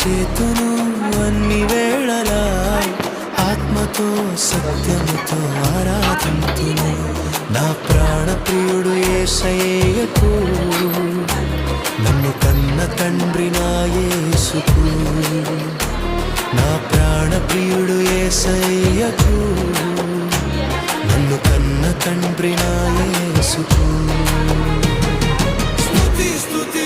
చేతును అన్ని వేళలా ఆత్మతో సత్యముతో ఆరాధింతును. నా ప్రాణ ప్రియుడు యేసయ్యకు, నన్ను కన్న తండ్రి నా యేసుకు. నా ప్రాణ ప్రియుడు యేసయ్యకు, నన్ను కన్న తండ్రి నా యేసుకు. స్తుతి స్తుతి